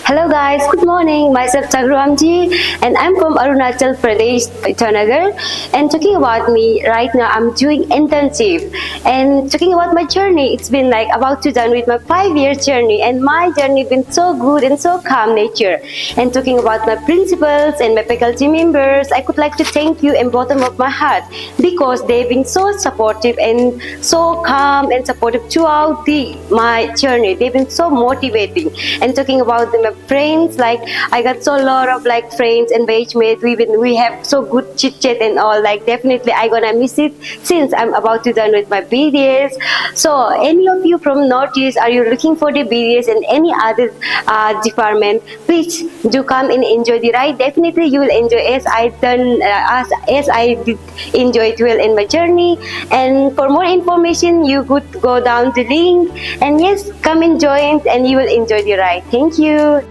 Hello guys, good morning. Myself Amjy and I'm from Arunachal Pradesh, Itanagar. And talking about me, right now I'm doing internship. And talking about my journey, it's been like about to done with my 5-year journey, and my journey been so good and so calm nature. And talking about my principals and my faculty members, I could like to thank you in bottom of my heart because they've been so supportive and so calm and supportive throughout my journey. They've been so motivating. And talking about my friends, like I got so lot of like friends and batchmates. We have so good chit chat and all. Like definitely I gonna miss it since I'm about to done with my BDS. So any of you from Northeast, are you looking for the BDS and any other department? Please do come and enjoy the ride. Definitely you will enjoy as I done as I did enjoy it well in my journey. And for more information, you could go down the link. And yes, come and join, and you will enjoy the ride. Thank you.